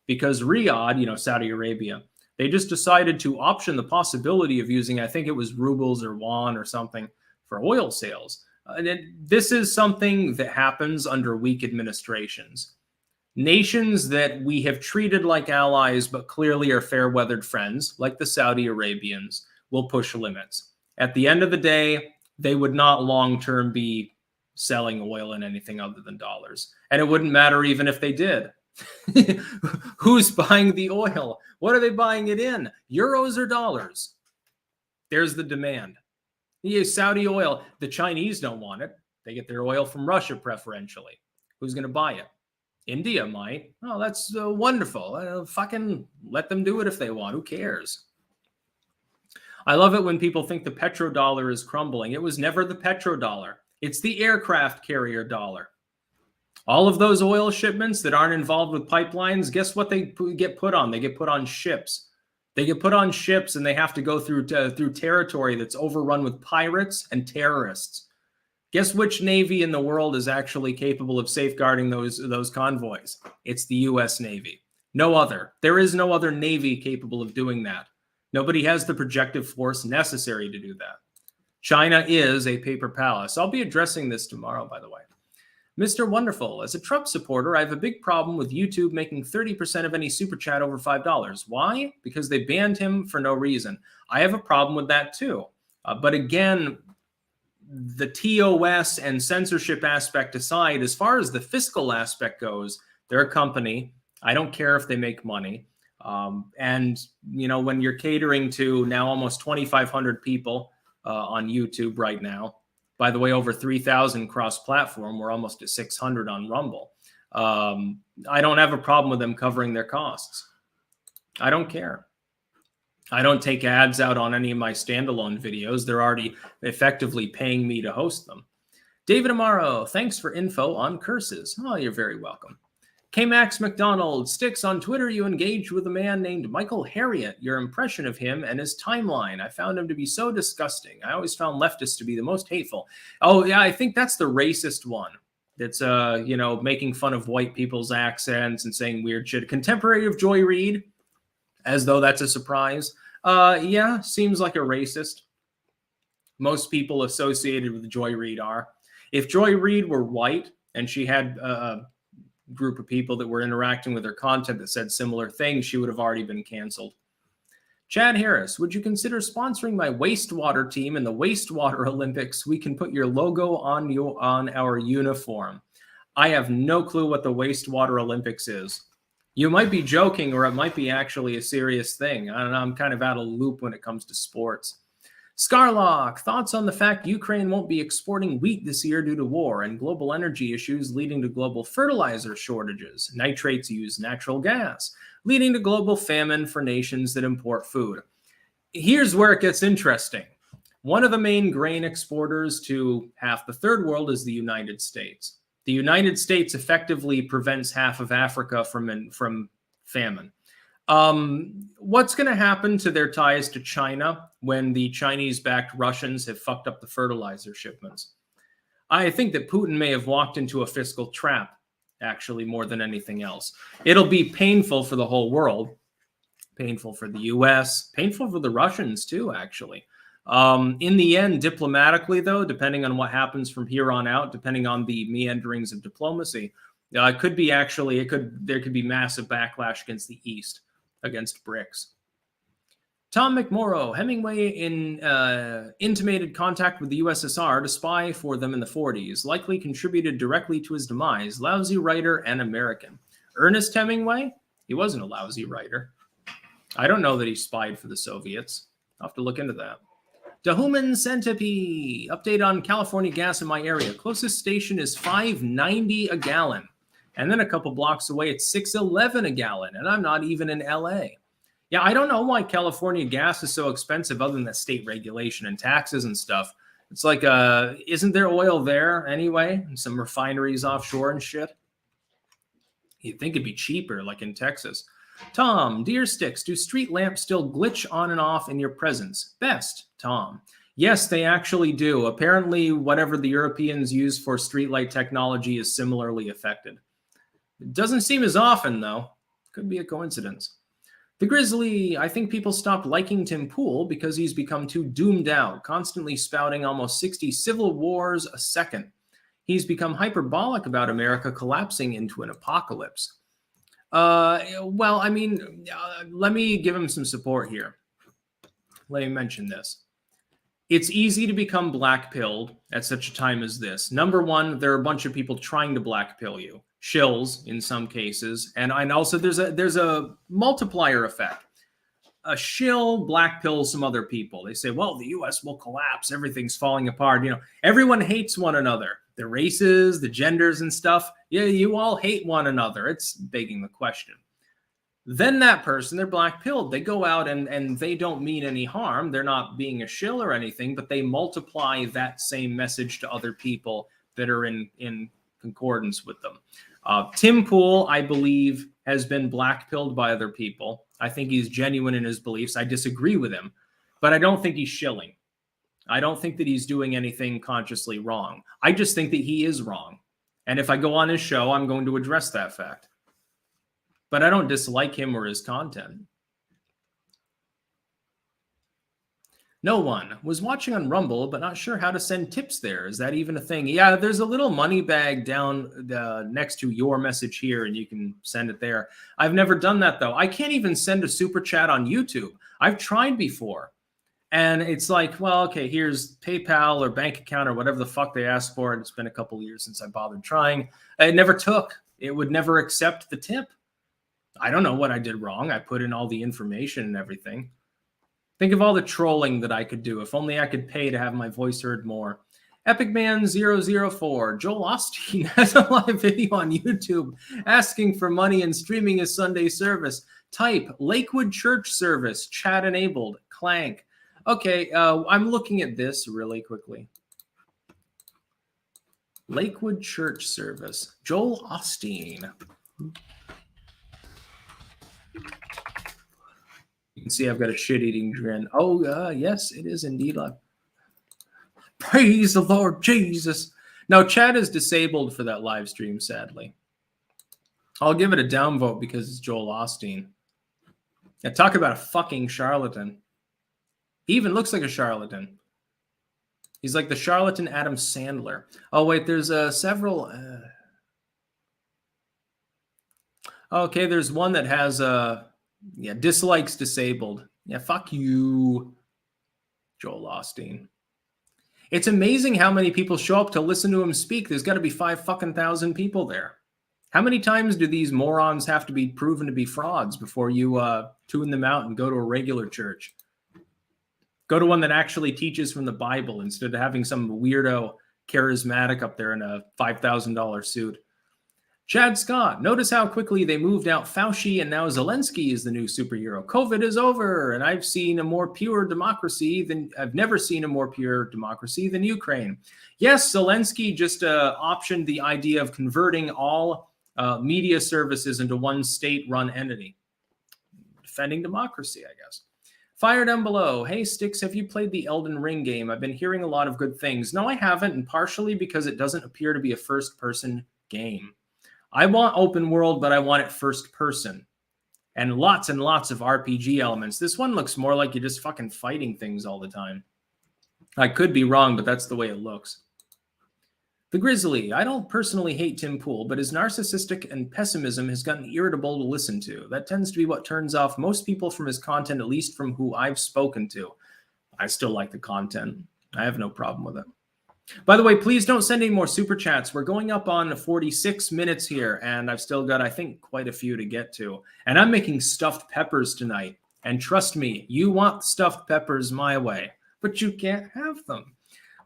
because Riyadh, Saudi Arabia, they just decided to option the possibility of using, I think it was rubles or yuan or something for oil sales. This is something that happens under weak administrations. Nations that we have treated like allies but clearly are fair-weathered friends, like the Saudi Arabians, will push limits. At the end of the day, they would not long-term be selling oil in anything other than dollars. And it wouldn't matter even if they did. Who's buying the oil? What are they buying it in? Euros or dollars? There's the demand. Saudi oil, the Chinese don't want it. They get their oil from Russia preferentially. Who's going to buy it? India might. Oh, that's wonderful. Fucking let them do it if they want. Who cares? I love it when people think the petrodollar is crumbling. It was never the petrodollar. It's the aircraft carrier dollar. All of those oil shipments that aren't involved with pipelines, guess what they get put on? They get put on ships. They get put on ships and they have to go through territory that's overrun with pirates and terrorists. Guess which Navy in the world is actually capable of safeguarding those convoys? It's the U.S. Navy. No other. There is no other Navy capable of doing that. Nobody has the projective force necessary to do that. China is a paper palace. I'll be addressing this tomorrow, by the way. Mr. Wonderful, as a Trump supporter, I have a big problem with YouTube making 30% of any super chat over $5. Why? Because they banned him for no reason. I have a problem with that too. But again, the TOS and censorship aspect aside, as far as the fiscal aspect goes, they're a company. I don't care if they make money. And, when you're catering to now almost 2,500 people on YouTube right now, by the way, over 3,000 cross-platform, we're almost at 600 on Rumble. I don't have a problem with them covering their costs. I don't care. I don't take ads out on any of my standalone videos. They're already effectively paying me to host them. David Amaro, thanks for info on curses. Oh, you're very welcome. K-Max McDonald, Styx, on Twitter, you engaged with a man named Michael Harriot. Your impression of him and his timeline. I found him to be so disgusting. I always found leftists to be the most hateful. Oh, yeah, I think that's the racist one. That's, making fun of white people's accents and saying weird shit. Contemporary of Joy Reid, as though that's a surprise. Yeah, seems like a racist. Most people associated with Joy Reid are. If Joy Reid were white and she had a group of people that were interacting with her content that said similar things, she would have already been canceled. Chad Harris, would you consider sponsoring my wastewater team in the wastewater Olympics? We can put your logo on our uniform. I have no clue what the wastewater Olympics is. You might be joking, or it might be actually a serious thing. I don't know. I'm kind of out of loop when it comes to sports. Scarlock, thoughts on the fact Ukraine won't be exporting wheat this year due to war and global energy issues leading to global fertilizer shortages. Nitrates use natural gas, leading to global famine for nations that import food. Here's where it gets interesting. One of the main grain exporters to half the third world is the United States. The United States effectively prevents half of Africa from famine. What's going to happen to their ties to China when the Chinese-backed Russians have fucked up the fertilizer shipments? I think that Putin may have walked into a fiscal trap, actually, more than anything else. It'll be painful for the whole world, painful for the US, painful for the Russians too, actually. In the end, diplomatically, though, depending on what happens from here on out, depending on the meanderings of diplomacy, there could be massive backlash against the East, against BRICS. Tom McMorrow, Hemingway intimated contact with the USSR to spy for them in the 40s, likely contributed directly to his demise. Lousy writer and American. Ernest Hemingway? He wasn't a lousy writer. I don't know that he spied for the Soviets. I'll have to look into that. Dahuman Centipede, update on California gas in my area. Closest station is $5.90 a gallon. And then a couple blocks away, it's $6.11 a gallon. And I'm not even in LA. Yeah, I don't know why California gas is so expensive other than the state regulation and taxes and stuff. It's like, isn't there oil there anyway? And some refineries offshore and shit. You'd think it'd be cheaper, like in Texas. Tom, Deer Sticks, do street lamps still glitch on and off in your presence? Best, Tom. Yes, they actually do. Apparently, whatever the Europeans use for streetlight technology is similarly affected. It doesn't seem as often, though. Could be a coincidence. The Grizzly, I think people stopped liking Tim Pool because he's become too doomed out, constantly spouting almost 60 civil wars a second. He's become hyperbolic about America collapsing into an apocalypse. Well, I mean, let me give him some support here. Let me mention this. It's easy to become black-pilled at such a time as this. Number one, there are a bunch of people trying to black-pill you. Shills in some cases. And also there's a multiplier effect. A shill black-pills some other people. They say, well, the U.S. will collapse. Everything's falling apart. You know, everyone hates one another. The races, the genders and stuff. Yeah, you all hate one another. It's begging the question. Then that person, they're black-pilled. They go out and they don't mean any harm. They're not being a shill or anything, but they multiply that same message to other people that are in concordance with them. Tim Pool, I believe, has been black-pilled by other people. I think he's genuine in his beliefs. I disagree with him, but I don't think he's shilling. I don't think that he's doing anything consciously wrong. I just think that he is wrong. And if I go on his show, I'm going to address that fact. But I don't dislike him or his content. No one was watching on Rumble, but not sure how to send tips there. Is that even a thing? Yeah, there's a little money bag down next to your message here, and you can send it there. I've never done that, though. I can't even send a super chat on YouTube. I've tried before. And it's like, well, okay, here's PayPal or bank account or whatever the fuck they asked for. And it's been a couple of years since I bothered trying. It never took. It would never accept the tip. I don't know what I did wrong. I put in all the information and everything. Think of all the trolling that I could do. If only I could pay to have my voice heard more. EpicMan004. Joel Osteen has a live video on YouTube asking for money and streaming his Sunday service. Type Lakewood Church Service, chat enabled, clank. Okay, I'm looking at this really quickly. Lakewood Church Service. Joel Osteen. You can see I've got a shit-eating grin. Oh, yes, it is indeed. Praise the Lord Jesus. No, chat is disabled for that live stream, sadly. I'll give it a downvote because it's Joel Osteen. Yeah, talk about a fucking charlatan. He even looks like a charlatan. He's like the charlatan Adam Sandler. Oh, wait, there's several. Okay, there's one that has dislikes disabled. Yeah, fuck you, Joel Osteen. It's amazing how many people show up to listen to him speak. There's got to be 5,000 people there. How many times do these morons have to be proven to be frauds before you tune them out and go to a regular church? Go to one that actually teaches from the Bible instead of having some weirdo charismatic up there in a $5,000 suit. Chad Scott, notice how quickly they moved out Fauci and now Zelensky is the new superhero. COVID is over, and I've never seen a more pure democracy than Ukraine. Yes, Zelensky just optioned the idea of converting all media services into one state-run entity. Defending democracy, I guess. Fire down below. Hey, Styx, have you played the Elden Ring game? I've been hearing a lot of good things. No, I haven't, and partially because it doesn't appear to be a first-person game. I want open world, but I want it first person. And lots of RPG elements. This one looks more like you're just fucking fighting things all the time. I could be wrong, but that's the way it looks. The Grizzly. I don't personally hate Tim Pool, but his narcissistic and pessimism has gotten irritable to listen to. That tends to be what turns off most people from his content, at least from who I've spoken to. I still like the content. I have no problem with it. By the way, please don't send any more super chats. We're going up on 46 minutes here, and I've still got, I think, quite a few to get to. And I'm making stuffed peppers tonight. And trust me, you want stuffed peppers my way, but you can't have them.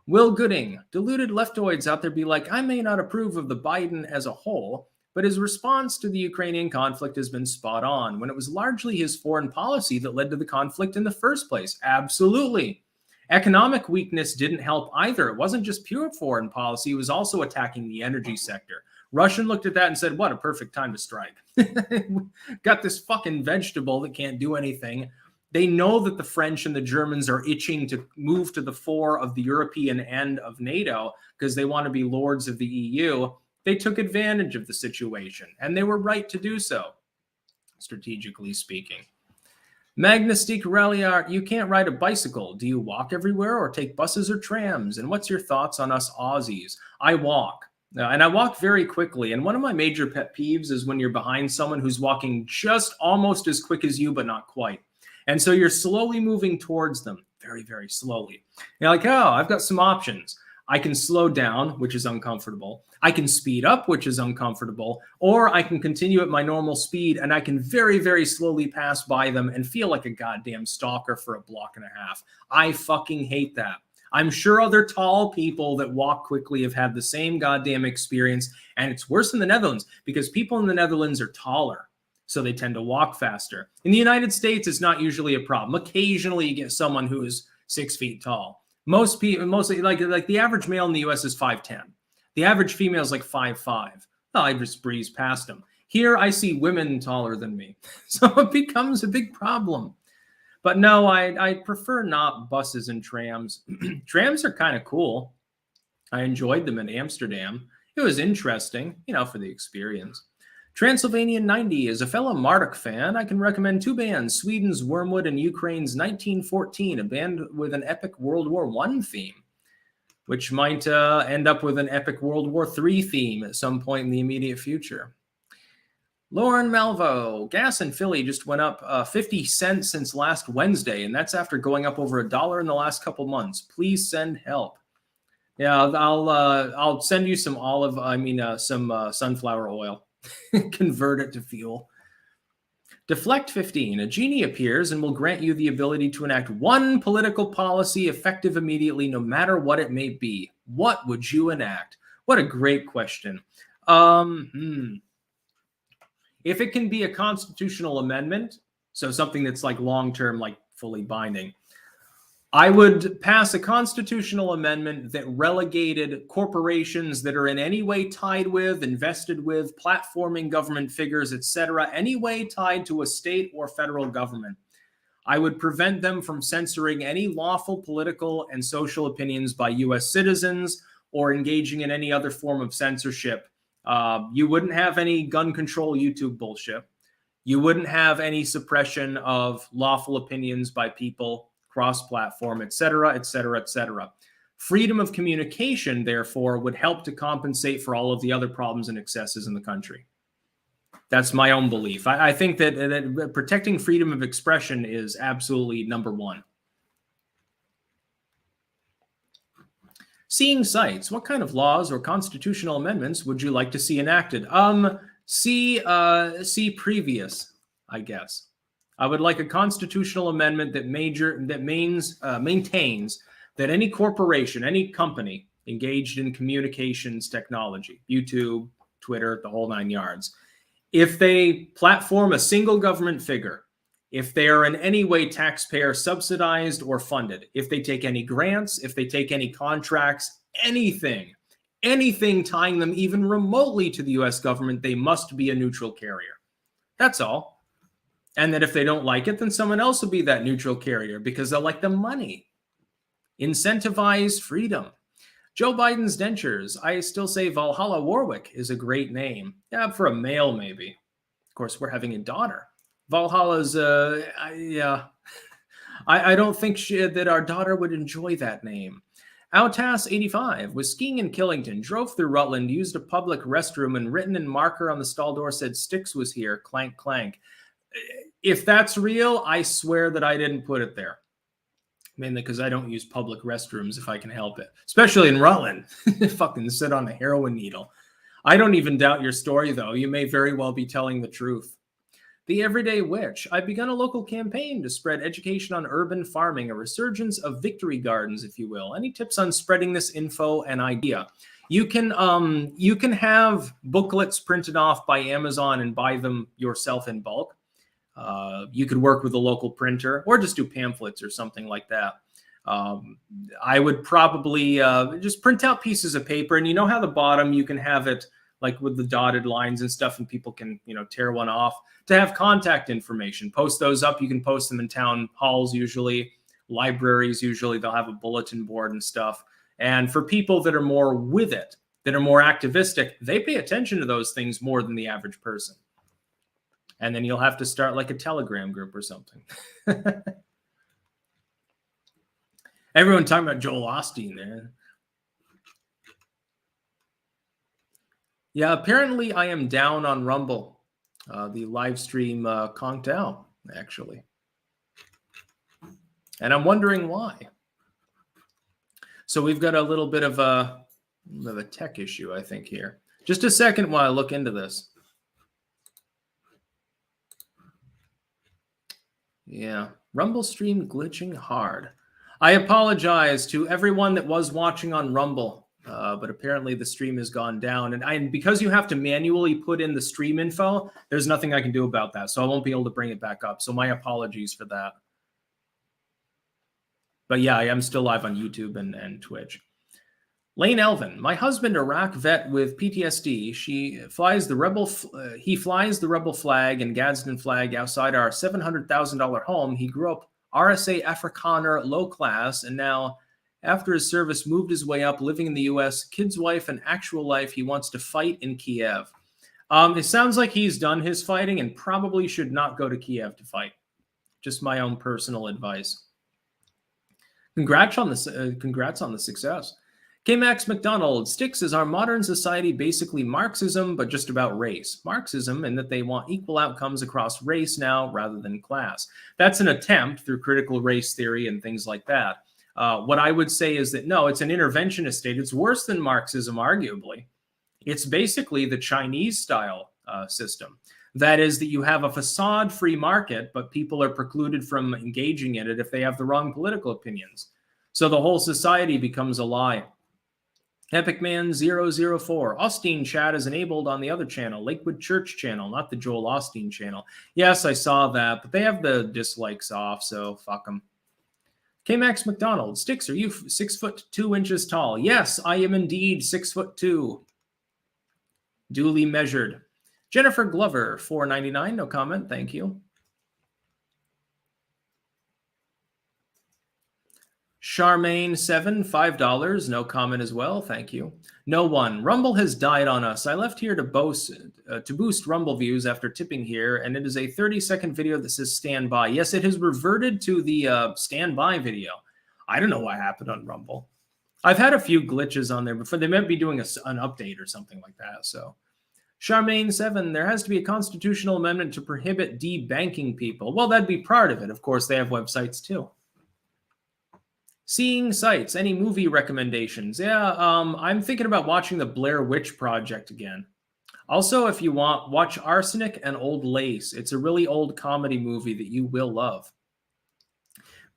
Will Gooding, deluded leftoids out there be like, I may not approve of the Biden as a whole, but his response to the Ukrainian conflict has been spot on, when it was largely his foreign policy that led to the conflict in the first place. Absolutely. Economic weakness didn't help either. It wasn't just pure foreign policy. It was also attacking the energy sector. Russian looked at that and said, what a perfect time to strike. Got this fucking vegetable that can't do anything. They know that the French and the Germans are itching to move to the fore of the European end of NATO because they want to be lords of the EU. They took advantage of the situation, and they were right to do so, strategically speaking. Magnestic Reliart, you can't ride a bicycle. Do you walk everywhere or take buses or trams? And what's your thoughts on us Aussies? I walk. And I walk very quickly. And one of my major pet peeves is when you're behind someone who's walking just almost as quick as you, but not quite. And so you're slowly moving towards them, very, very slowly. You're like, oh, I've got some options. I can slow down, which is uncomfortable. I can speed up, which is uncomfortable. Or I can continue at my normal speed, and I can very, very slowly pass by them and feel like a goddamn stalker for a block and a half. I fucking hate that. I'm sure other tall people that walk quickly have had the same goddamn experience, and it's worse in the Netherlands because people in the Netherlands are taller, so they tend to walk faster. In the United States, it's not usually a problem. Occasionally, you get someone who is 6 feet tall. Most people, mostly like the average male in the U.S. is 5'10". The average female is like 5'5". Oh, I just breeze past them. Here, I see women taller than me, so it becomes a big problem. But no, I prefer not buses and trams. Trams are kind of cool. I enjoyed them in Amsterdam. It was interesting, for the experience. Transylvanian 90 is a fellow Marduk fan. I can recommend two bands, Sweden's Wormwood and Ukraine's 1914, a band with an epic World War I theme, which might end up with an epic World War III theme at some point in the immediate future. Lauren Malvo, gas in Philly just went up 50 cents since last Wednesday, and that's after going up over $1 in the last couple months. Please send help. Yeah, I'll send you some sunflower oil. Convert it to fuel. Deflect 15. A genie appears and will grant you the ability to enact one political policy effective immediately, no matter what it may be. What would you enact? What a great question. If it can be a constitutional amendment, so something that's like long-term, like fully binding, I would pass a constitutional amendment that relegated corporations that are in any way tied with, invested with, platforming government figures, etc., any way tied to a state or federal government. I would prevent them from censoring any lawful political and social opinions by U.S. citizens or engaging in any other form of censorship. You wouldn't have any gun control YouTube bullshit. You wouldn't have any suppression of lawful opinions by people, cross-platform, etc., etc., etc. Freedom of communication, therefore, would help to compensate for all of the other problems and excesses in the country. That's my own belief. I think that protecting freedom of expression is absolutely number one. Seeing sights. What kind of laws or constitutional amendments would you like to see enacted? See previous, I guess. I would like a constitutional amendment that maintains that any corporation, any company engaged in communications technology, YouTube, Twitter, the whole 9 yards, if they platform a single government figure, if they are in any way taxpayer subsidized or funded, if they take any grants, if they take any contracts, anything tying them even remotely to the US government, they must be a neutral carrier. That's all. And that if they don't like it, then someone else will be that neutral carrier because they'll like the money. Incentivize freedom. Joe Biden's dentures. I still say Valhalla Warwick is a great name. Yeah, for a male, maybe. Of course, we're having a daughter. Valhalla's, yeah. I don't think that our daughter would enjoy that name. Outtas85 was skiing in Killington, drove through Rutland, used a public restroom, and written in marker on the stall door said Styx was here, clank, clank. If that's real, I swear that I didn't put it there. Mainly because I don't use public restrooms if I can help it. Especially in Rutland. Fucking sit on a heroin needle. I don't even doubt your story, though. You may very well be telling the truth. The Everyday Witch. I've begun a local campaign to spread education on urban farming, a resurgence of victory gardens, if you will. Any tips on spreading this info and idea? You can have booklets printed off by Amazon and buy them yourself in bulk. You could work with a local printer or just do pamphlets or something like that. I would probably just print out pieces of paper, and you know how the bottom you can have it like with the dotted lines and stuff, and people can, tear one off to have contact information. Post those up. You can post them in town halls, usually libraries. Usually they'll have a bulletin board and stuff. And for people that are more with it, that are more activistic, they pay attention to those things more than the average person. And then you'll have to start like a Telegram group or something. Everyone talking about Joel Osteen there. Yeah, apparently I am down on Rumble. The live stream conked out, actually. And I'm wondering why. So we've got a little bit of a tech issue, I think, here. Just a second while I look into this. Yeah, Rumble stream glitching hard. I apologize to everyone that was watching on Rumble, but apparently the stream has gone down. And because you have to manually put in the stream info, there's nothing I can do about that. So I won't be able to bring it back up. So my apologies for that. But yeah, I am still live on YouTube and Twitch. Lane Elvin, my husband, Iraq vet with PTSD. He flies the rebel flag and Gadsden flag outside our $700,000 home. He grew up RSA Afrikaner, low class, and now, after his service, moved his way up, living in the U.S., kid's wife, and actual life. He wants to fight in Kiev. It sounds like he's done his fighting and probably should not go to Kiev to fight. Just my own personal advice. Congrats on the success. K-Max McDonald, Styx is our modern society basically Marxism, but just about race. Marxism in that they want equal outcomes across race now rather than class. That's an attempt through critical race theory and things like that. What I would say is that, no, it's an interventionist state. It's worse than Marxism, arguably. It's basically the Chinese-style system. That is that you have a facade-free market, but people are precluded from engaging in it if they have the wrong political opinions. So the whole society becomes a lie. EpicMan004. Osteen chat is enabled on the other channel, Lakewood Church channel, not the Joel Osteen channel. Yes, I saw that, but they have the dislikes off, so fuck them. K-Max McDonald. Styx, are you 6'2" tall? Yes, I am indeed 6'2". Duly measured. Jennifer Glover, $4.99. No comment. Thank you. Charmaine 7, $5. No comment as well. Thank you. No one. Rumble has died on us. I left here to boost Rumble views after tipping here, and it is a 30-second video that says stand by. Yes, it has reverted to the stand by video. I don't know what happened on Rumble. I've had a few glitches on there before. They might be doing an update or something like that. So, Charmaine 7, there has to be a constitutional amendment to prohibit debanking people. Well, that'd be part of it. Of course, they have websites too. Seeing sites, any movie recommendations? Yeah, I'm thinking about watching the Blair Witch Project again. Also, if you want, watch Arsenic and Old Lace. It's a really old comedy movie that you will love.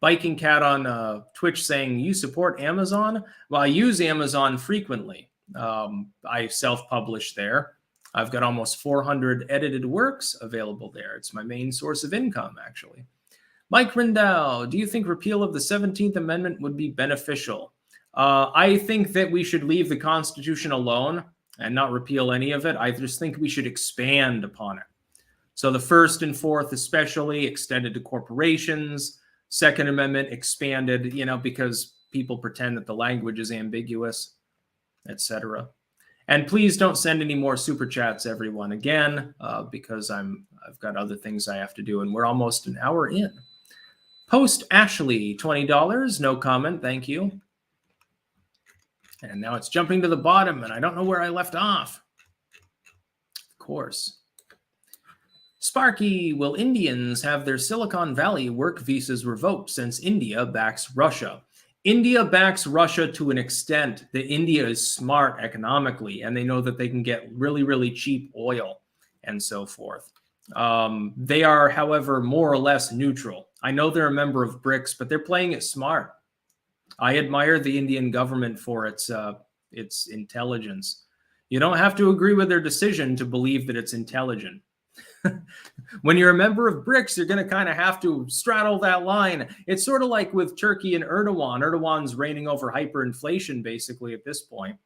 Biking Cat on Twitch saying, you support Amazon? Well, I use Amazon frequently. I self-publish there. I've got almost 400 edited works available there. It's my main source of income, actually. Mike Rindau, do you think repeal of the 17th Amendment would be beneficial? I think that we should leave the Constitution alone and not repeal any of it. I just think we should expand upon it. So the First and Fourth especially extended to corporations. Second Amendment expanded, because people pretend that the language is ambiguous, etc. And please don't send any more super chats, everyone, again, because I've got other things I have to do, and we're almost an hour in. Post Ashley, $20, no comment, thank you. And now it's jumping to the bottom, and I don't know where I left off. Of course. Sparky, will Indians have their Silicon Valley work visas revoked since India backs Russia? India backs Russia to an extent that India is smart economically, and they know that they can get really, really cheap oil and so forth. They are, however, more or less neutral. I know they're a member of BRICS, but they're playing it smart. I admire the Indian government for its intelligence. You don't have to agree with their decision to believe that it's intelligent. When you're a member of BRICS, you're going to kind of have to straddle that line. It's sort of like with Turkey and Erdogan. Erdogan's reigning over hyperinflation basically at this point.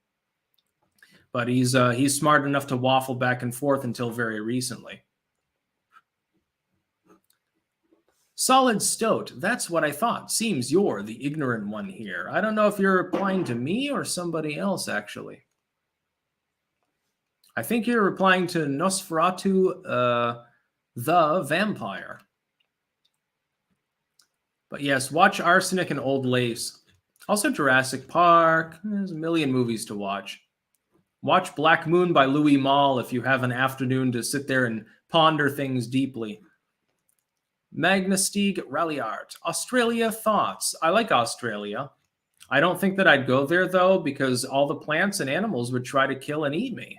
But he's smart enough to waffle back and forth until very recently. Solid Stoat, that's what I thought. Seems you're the ignorant one here. I don't know if you're replying to me or somebody else, actually. I think you're replying to Nosferatu, the vampire. But yes, watch Arsenic and Old Lace. Also Jurassic Park. There's a million movies to watch. Watch Black Moon by Louis Malle if you have an afternoon to sit there and ponder things deeply. Magnastig Ralliart. Australia thoughts. I like Australia. I don't think that I'd go there, though, because all the plants and animals would try to kill and eat me.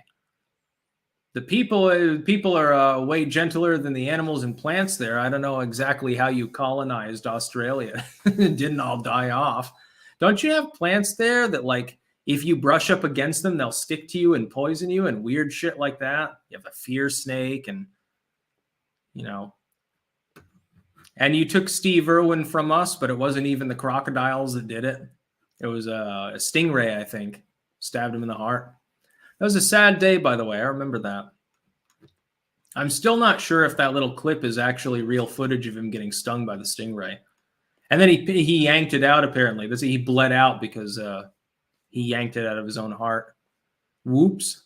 The people are way gentler than the animals and plants there. I don't know exactly how you colonized Australia. It didn't all die off. Don't you have plants there that, like, if you brush up against them, they'll stick to you and poison you and weird shit like that? You have the fear snake and, And you took Steve Irwin from us, but it wasn't even the crocodiles that did it. It was a stingray, I think. Stabbed him in the heart. That was a sad day, by the way. I remember that. I'm still not sure if that little clip is actually real footage of him getting stung by the stingray. And then he yanked it out, apparently. He bled out because he yanked it out of his own heart. Whoops.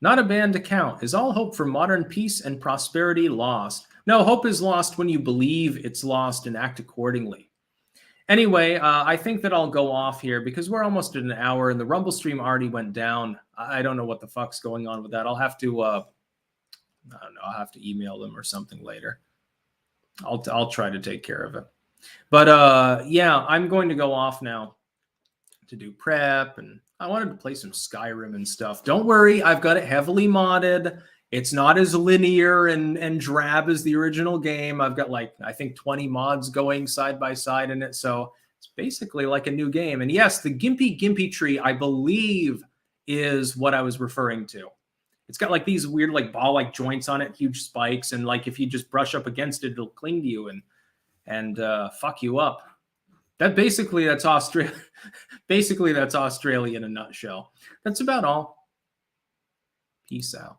Not a band to count. Is all hope for modern peace and prosperity lost? No, hope is lost when you believe it's lost and act accordingly. Anyway, I think that I'll go off here because we're almost at an hour and the Rumble stream already went down. I don't know what the fuck's going on with that. I'll have to, I don't know, I'll have to email them or something later. I'll try to take care of it. But yeah, I'm going to go off now to do prep, and I wanted to play some Skyrim and stuff. Don't worry, I've got it heavily modded. It's not as linear and drab as the original game. I've got, like, I think 20 mods going side by side in it. So it's basically like a new game. And yes, the Gimpy tree, I believe, is what I was referring to. It's got like these weird, like, ball-like joints on it, huge spikes. And like, if you just brush up against it, it'll cling to you and fuck you up. That's Australia. Basically, that's Australia in a nutshell. That's about all. Peace out.